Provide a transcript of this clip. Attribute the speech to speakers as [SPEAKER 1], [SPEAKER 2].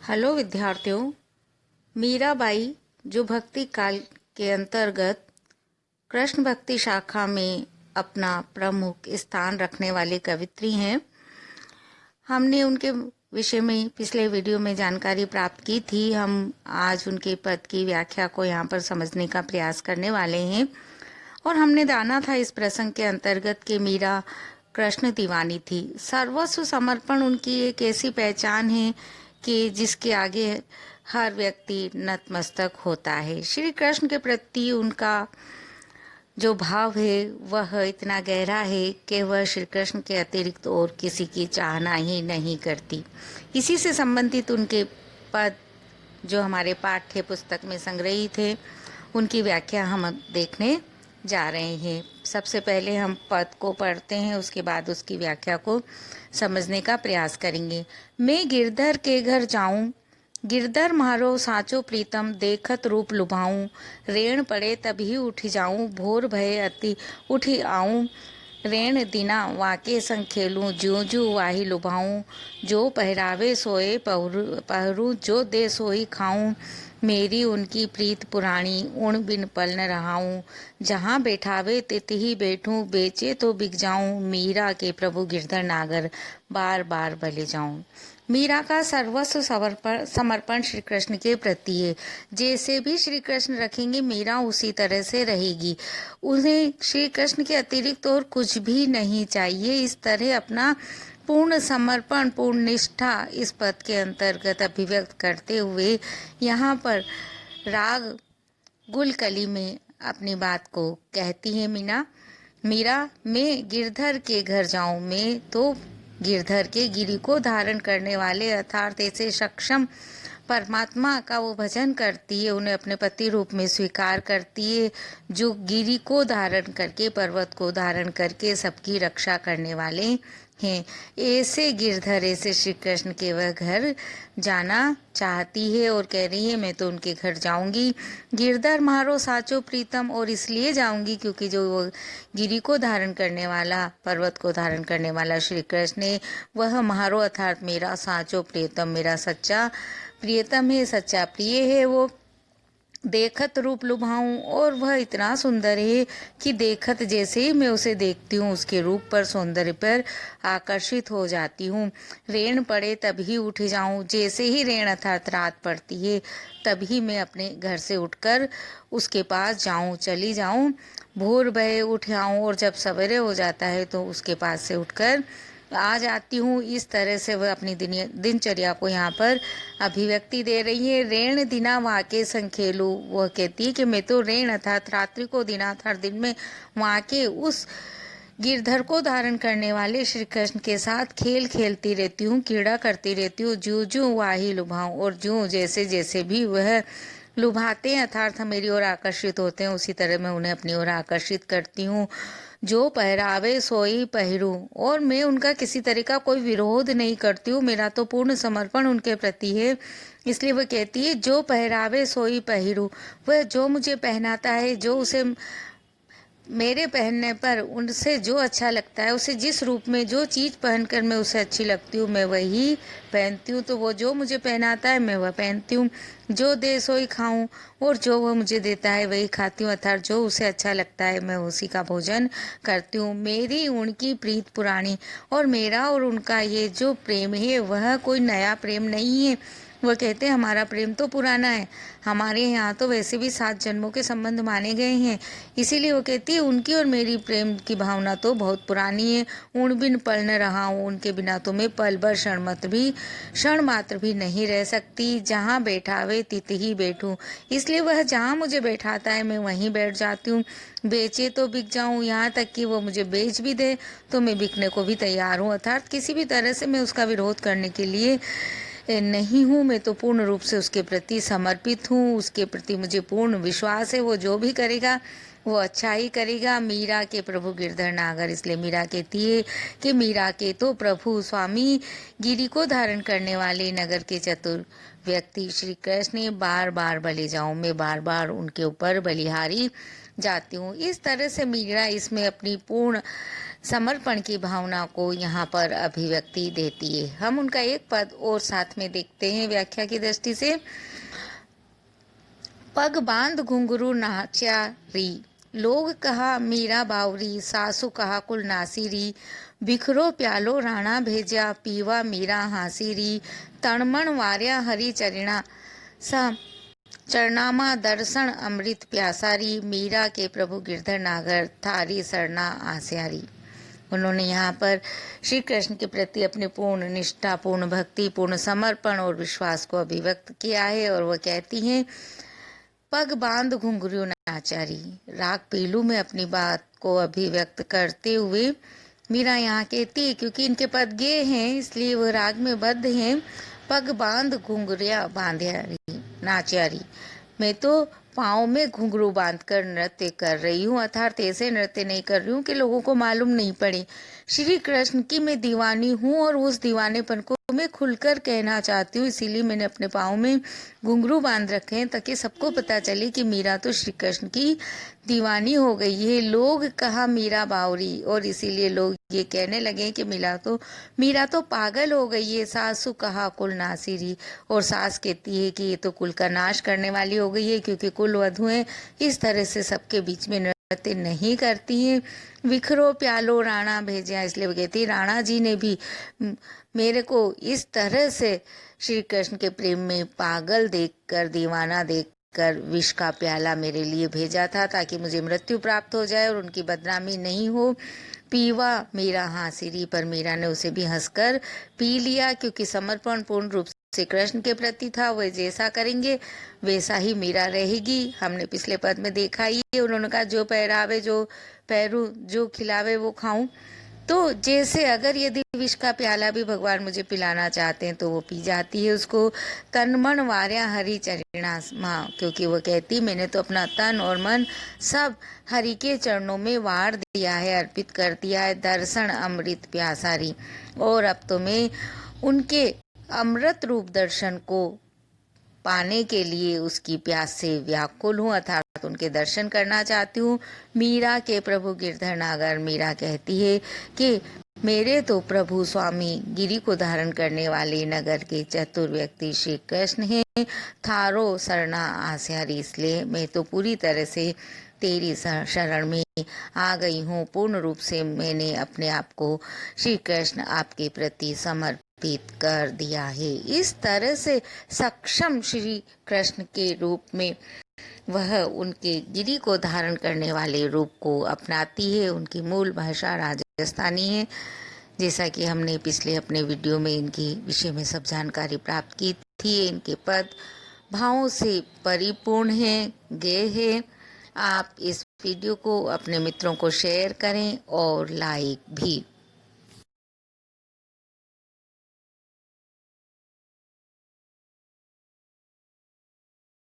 [SPEAKER 1] Hello विद्यार्थियों, मीराबाई जो भक्ति काल के अंतर्गत कृष्ण भक्ति शाखा में अपना प्रमुख स्थान रखने वाली कवित्री हैं। हमने उनके विषय में पिछले वीडियो में जानकारी प्राप्त की थी। हम आज उनके पद की व्याख्या को यहाँ पर समझने का प्रयास करने वाले हैं। और हमने जाना था इस प्रसंग के अंतर्गत कि मीरा कृष्ण दीवानी थी। सर्वस्व समर्पण उनकी एक ऐसी पहचान है कि जिसके आगे हर व्यक्ति नतमस्तक होता है। श्री कृष्ण के प्रति उनका जो भाव है वह इतना गहरा है कि वह श्री कृष्ण के अतिरिक्त और किसी की चाहना ही नहीं करती। इसी से संबंधित उनके पद जो हमारे पाठ्य पुस्तक में संग्रहित है, उनकी व्याख्या हम देखने जा रहे हैं। सबसे पहले हम पद को पढ़ते हैं, उसके बाद उसकी व्याख्या को समझने का प्रयास करेंगे। मैं गिरधर के घर जाऊं, गिरधर मारो साचो प्रीतम, देखत रूप लुभाऊं, रेण पड़े तभी उठ जाऊं, भोर भय अति उठी आऊं, रेण दिना वाके संग खेलूं, ज्यों ज्यों वाही लुभाऊं, जो पहरावे सोए पहरू, जो दे सोई खाऊं, मेरी उनकी प्रीत पुरानी, उण बिन पल न रहाऊं, जहाँ बैठावे तितही बैठूं, बेचे तो बिक जाऊं, मीरा के प्रभु गिरधर नागर, बार बार भले जाऊं। मीरा का सर्वस्व समर्पण श्री कृष्ण के प्रति है। जैसे भी श्री कृष्ण रखेंगे मीरा उसी तरह से रहेगी। उन्हें श्री कृष्ण के अतिरिक्त और कुछ भी नहीं चाहिए। इस तरह अपना पूर्ण समर्पण, पूर्ण निष्ठा इस पद के अंतर्गत अभिव्यक्त करते हुए यहाँ पर राग गुलकली में अपनी बात को कहती है मीरा मैं गिरधर के घर जाऊं। मैं तो गिरधर के गिरि को धारण करने वाले अर्थात ऐसे सक्षम परमात्मा का वो भजन करती है, उन्हें अपने पति रूप में स्वीकार करती है, जो गिरि को धारण करके, पर्वत को धारण करके सबकी रक्षा करने वाले हैं। ऐसे गिरधर, ऐसे श्री कृष्ण के वह घर जाना चाहती है और कह रही है मैं तो उनके घर जाऊंगी। गिरधर मारो साचो प्रीतम, और इसलिए जाऊंगी क्योंकि जो वो गिरि को धारण करने वाला, पर्वत को धारण करने वाला श्री कृष्ण है, वह मारो अर्थात मेरा साचो प्रियतम, मेरा सच्चा प्रियतम है, सच्चा प्रिय है। वो देखत रूप लुभाऊं, और वह इतना सुंदर है कि देखत जैसे ही मैं उसे देखती हूँ उसके रूप पर, सौंदर्य पर आकर्षित हो जाती हूँ। रेण पड़े तभी उठ जाऊं, जैसे ही रेण अर्थात रात पड़ती है तभी मैं अपने घर से उठकर उसके पास जाऊं, चली जाऊं। भोर भय उठ आऊं, और जब सवेरे हो जाता है तो उसके पास से उठकर आ जाती हूँ। इस तरह से वह अपनी दिनचर्या को यहाँ पर अभिव्यक्ति दे रही है। रेण दिना वाके संग खेलू, वह कहती है कि मैं तो रेण अर्थात रात्रि को, दिना अर्थात दिन में, वाके उस गिरधर को धारण करने वाले श्री कृष्ण के साथ खेल खेलती रहती हूँ, क्रीड़ा करती रहती हूँ। जूं जूं वाही लुभाऊं, और जूं जैसे जैसे भी वह लुभाते हैं अर्थात मेरी ओर आकर्षित होते हैं, उसी तरह मैं उन्हें अपनी ओर आकर्षित करती हूँ। जो पहरावे सोई पहरूं, और मैं उनका किसी तरह का कोई विरोध नहीं करती हूँ, मेरा तो पूर्ण समर्पण उनके प्रति है। इसलिए वह कहती है जो पहरावे सोई पहरूं, वह जो मुझे पहनाता है, जो उसे मेरे पहनने पर उनसे जो अच्छा लगता है, उसे जिस रूप में जो चीज़ पहनकर मैं उसे अच्छी लगती हूँ मैं वही पहनती हूँ। तो वो जो मुझे पहनाता है मैं वह पहनती हूँ। जो दे सोई खाऊं, और जो वह मुझे देता है वही खाती हूँ, अर्थात जो उसे अच्छा लगता है मैं उसी का भोजन करती हूँ। मेरी उनकी प्रीत पुरानी, और मेरा और उनका ये जो प्रेम है वह कोई नया प्रेम नहीं है। वह कहते हैं हमारा प्रेम तो पुराना है, हमारे यहाँ तो वैसे भी 7 जन्मों के संबंध माने गए हैं। इसीलिए वो कहती है उनकी और मेरी प्रेम की भावना तो बहुत पुरानी है। उन बिन पल न रहा हूँ, उनके बिना तो मैं पल भर क्षण मात्र भी नहीं रह सकती। जहाँ बैठावे तित ही बैठूं, इसलिए वह जहाँ मुझे बैठाता है मैं वहीं बैठ जाती हूँ। बेचे तो बिक जाऊँ, यहाँ तक कि वो मुझे बेच भी दे तो मैं बिकने को भी तैयार हूँ, अर्थात किसी भी तरह से मैं उसका विरोध करने के लिए नहीं हूँ। मैं तो पूर्ण रूप से उसके प्रति समर्पित हूँ, उसके प्रति मुझे पूर्ण विश्वास है। वो जो भी करेगा वो अच्छा ही करेगा। मीरा के प्रभु गिरधर नागर, इसलिए मीरा कहती है कि मीरा के तो प्रभु स्वामी गिरि को धारण करने वाले नगर के चतुर व्यक्ति श्री कृष्ण बार बार बलि जाऊं, मैं बार बार उनके ऊपर बलिहारी जाती हूँ। इस तरह से मीरा इसमें अपनी पूर्ण समर्पण की भावना को यहाँ पर अभिव्यक्ति देती है। हम उनका एक पद और साथ में देखते हैं व्याख्या की दृष्टि से। पग बांध घुंघरू नाचा री, लोग कहा मीरा बावरी, सासू कहा कुल नासिरी, बिखरो प्यालो राणा भेजा, पीवा मीरा हासी री, तणमण वार्या हरि चरणा सा, चरणामा दर्शन अमृत प्यासारी, मीरा के प्रभु गिरधर नागर, थारी सरना आस्यारी। उन्होंने यहाँ पर श्री कृष्ण के प्रति अपने पूर्ण निष्ठा, पूर्ण भक्ति, पूर्ण समर्पण और विश्वास को अभिव्यक्त किया है। और वह कहती हैं, पग बांध घुंघरू नाचारी। राग पीलू में अपनी बात को अभिव्यक्त करते हुए मीरा यहाँ कहती है, क्योंकि इनके पद गे हैं इसलिए वह राग में बद्ध हैं। पग बांध घुंघरिया बांध्यारी नाचारी, मैं तो पाँव में घुंघरू बांधकर नृत्य कर रही हूँ, अर्थात ऐसे नृत्य नहीं कर रही हूँ कि लोगों को मालूम नहीं पड़े। श्री कृष्ण की मैं दीवानी हूँ और उस दीवानेपन को मैं खुलकर कहना चाहती हूँ, इसीलिए मैंने अपने पाँव में घुंघरू बांध रखे हैं ताकि सबको पता चले कि मीरा तो श्री कृष्ण की दीवानी हो गई है। लोग कहा मीरा बावरी, और इसीलिए लोग ये कहने लगे कि मीरा तो पागल हो गई है। सासू कहा कुल नासिरी, और सास कहती है कि ये तो कुल का नाश करने वाली हो गई है, क्योंकि कुल वधुएं इस तरह से सबके बीच में नृत्य नहीं करती हैं। विखरो प्यालो राणा भेजा, इसलिए वो कहती है राणा जी ने भी मेरे को इस तरह से श्री कृष्ण के प्रेम में पागल देखकर, दीवाना देखकर विष का प्याला मेरे लिए भेजा था ताकि मुझे मृत्यु प्राप्त हो जाए और उनकी बदनामी नहीं हो। पीवा मीरा हासिरी, पर मीरा ने उसे भी हंसकर पी लिया, क्योंकि समर्पण पूर्ण रूप से कृष्ण के प्रति था। वह जैसा करेंगे वैसा ही मीरा रहेगी। हमने पिछले पद में देखा ही, उन्होंने कहा जो पहरावे जो पहरू, जो खिलावे वो खाऊं। तो जैसे अगर यदि विष का प्याला भी भगवान मुझे पिलाना चाहते हैं तो वो पी जाती है उसको। तन मन वार्या हरि चरणा माँ, क्योंकि वो कहती मैंने तो अपना तन और मन सब हरि के चरणों में वार दिया है, अर्पित कर दिया है। दर्शन अमृत प्यासारी, और अब तो मैं उनके अमृत रूप दर्शन को पाने के लिए उसकी प्यास से व्याकुल हूँ, अर्थात उनके दर्शन करना चाहती हूँ। मीरा के प्रभु गिरधर नागर, मीरा कहती है कि मेरे तो प्रभु स्वामी गिरी को धारण करने वाले नगर के चतुर व्यक्ति श्री कृष्ण हैं। थारो शरणा आस्यारी, इसलिए मैं तो पूरी तरह से तेरी शरण में आ गई हूँ। पूर्ण रूप से मैंने अपने आप को श्री कृष्ण आपके प्रति समर्पित कर दिया है। इस तरह से सक्षम श्री कृष्ण के रूप में वह उनके गिरी को धारण करने वाले रूप को अपनाती है। उनकी मूल भाषा राजस्थानी है, जैसा कि हमने पिछले अपने वीडियो में इनके विषय में सब जानकारी प्राप्त की थी। इनके पद भावों से परिपूर्ण हैं, गेय हैं। आप इस वीडियो को अपने मित्रों को शेयर करें और लाइक भी।